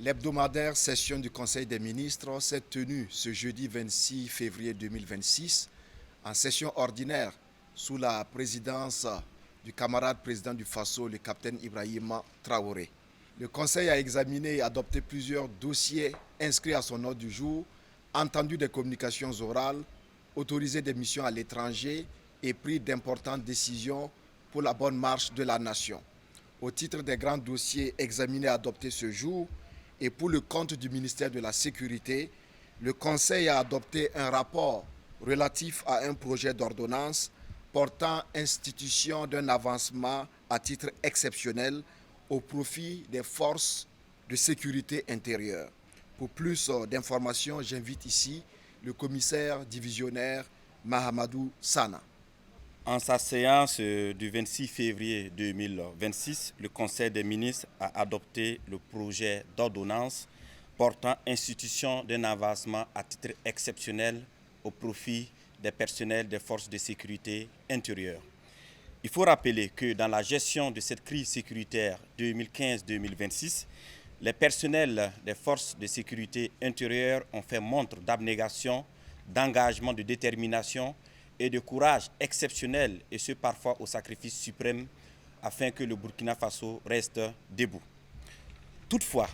L'hebdomadaire session du Conseil des ministres s'est tenue ce jeudi 26 février 2026 en session ordinaire sous la présidence du camarade président du Faso, le capitaine Ibrahima Traoré. Le Conseil a examiné et adopté plusieurs dossiers inscrits à son ordre du jour, entendu des communications orales, autorisé des missions à l'étranger et pris d'importantes décisions pour la bonne marche de la nation. Au titre des grands dossiers examinés et adoptés ce jour, et pour le compte du ministère de la Sécurité, le Conseil a adopté un rapport relatif à un projet d'ordonnance portant institution d'un avancement à titre exceptionnel au profit des forces de sécurité intérieure. Pour plus d'informations, j'invite ici le commissaire divisionnaire Mahamadou Sana. En sa séance du 26 février 2026, le Conseil des ministres a adopté le projet d'ordonnance portant institution d'un avancement à titre exceptionnel au profit des personnels des forces de sécurité intérieure. Il faut rappeler que dans la gestion de cette crise sécuritaire 2015-2026, les personnels des forces de sécurité intérieure ont fait montre d'abnégation, d'engagement, de détermination et de courage exceptionnel, et ce parfois au sacrifice suprême, afin que le Burkina Faso reste debout. Toutefois,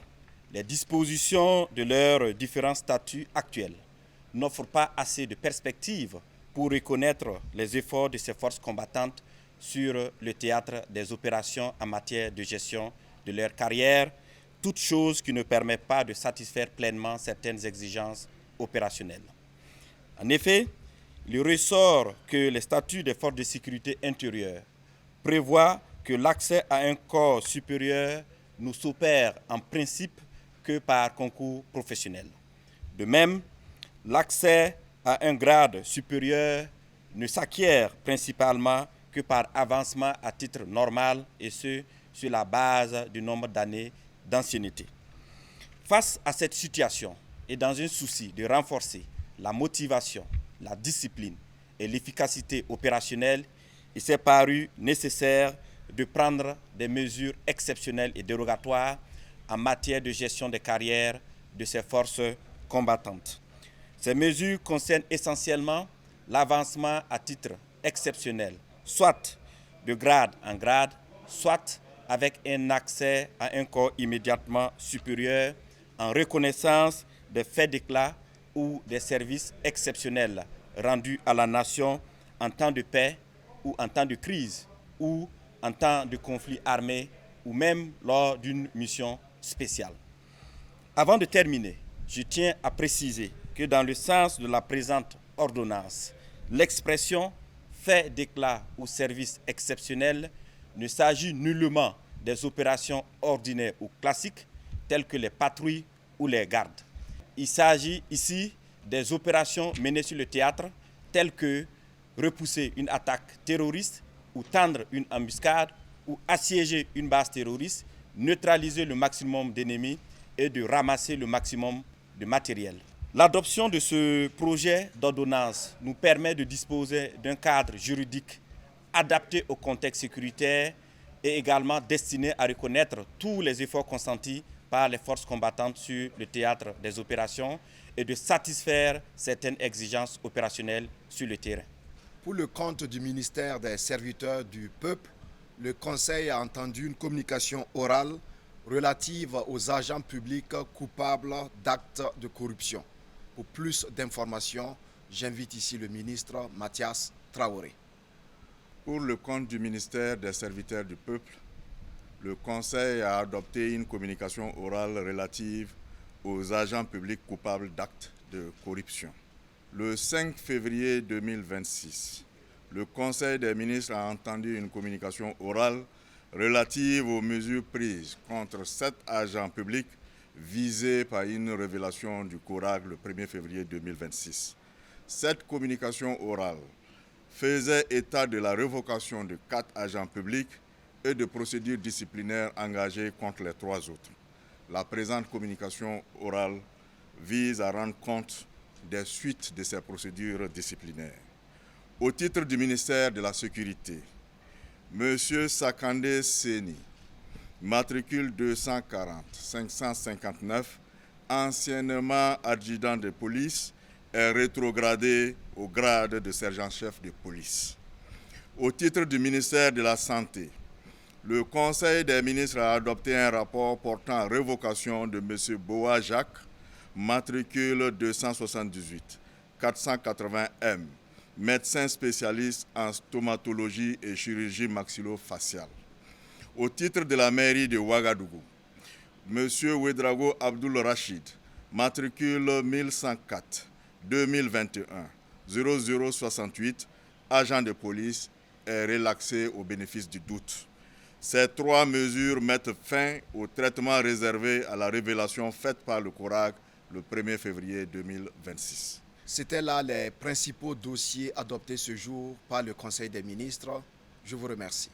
les dispositions de leurs différents statuts actuels n'offrent pas assez de perspectives pour reconnaître les efforts de ces forces combattantes sur le théâtre des opérations en matière de gestion de leur carrière, toute chose qui ne permet pas de satisfaire pleinement certaines exigences opérationnelles. En effet, il ressort que les statuts des forces de sécurité intérieure prévoient que l'accès à un corps supérieur ne s'opère en principe que par concours professionnel. De même, l'accès à un grade supérieur ne s'acquiert principalement que par avancement à titre normal, et ce, sur la base du nombre d'années d'ancienneté. Face à cette situation, et dans un souci de renforcer la motivation, la discipline et l'efficacité opérationnelle, il s'est paru nécessaire de prendre des mesures exceptionnelles et dérogatoires en matière de gestion des carrières de ces forces combattantes. Ces mesures concernent essentiellement l'avancement à titre exceptionnel, soit de grade en grade, soit avec un accès à un corps immédiatement supérieur en reconnaissance des faits d'éclat ou des services exceptionnels rendus à la nation en temps de paix ou en temps de crise ou en temps de conflit armé ou même lors d'une mission spéciale. Avant de terminer, je tiens à préciser que dans le sens de la présente ordonnance, l'expression fait d'éclat ou service exceptionnel ne s'agit nullement des opérations ordinaires ou classiques telles que les patrouilles ou les gardes. Il s'agit ici des opérations menées sur le théâtre, telles que repousser une attaque terroriste ou tendre une embuscade ou assiéger une base terroriste, neutraliser le maximum d'ennemis et de ramasser le maximum de matériel. L'adoption de ce projet d'ordonnance nous permet de disposer d'un cadre juridique adapté au contexte sécuritaire et également destiné à reconnaître tous les efforts consentis par les forces combattantes sur le théâtre des opérations et de satisfaire certaines exigences opérationnelles sur le terrain. Pour le compte du ministère des Serviteurs du Peuple, le Conseil a entendu une communication orale relative aux agents publics coupables d'actes de corruption. Pour plus d'informations, j'invite ici le ministre Mathias Traoré. Pour le compte du ministère des Serviteurs du Peuple, le Conseil a adopté une communication orale relative aux agents publics coupables d'actes de corruption. Le 5 février 2026, le Conseil des ministres a entendu une communication orale relative aux mesures prises contre 7 agents publics visés par une révélation du CORAC le 1er février 2026. Cette communication orale faisait état de la révocation de 4 agents publics et de procédures disciplinaires engagées contre les 3 autres. La présente communication orale vise à rendre compte des suites de ces procédures disciplinaires. Au titre du ministère de la Sécurité, M. Sakandé Seni, matricule 240 559, anciennement adjudant de police, est rétrogradé au grade de sergent-chef de police. Au titre du ministère de la Santé, le Conseil des ministres a adopté un rapport portant révocation de M. Boa Jacques, matricule 278 480M, médecin spécialiste en stomatologie et chirurgie maxillofaciale. Au titre de la mairie de Ouagadougou, M. Ouedraogo Abdul Rachid, matricule 1104 2021 0068, agent de police, est relaxé au bénéfice du doute. Ces trois mesures mettent fin au traitement réservé à la révélation faite par le CORAG le 1er février 2026. C'étaient là les principaux dossiers adoptés ce jour par le Conseil des ministres. Je vous remercie.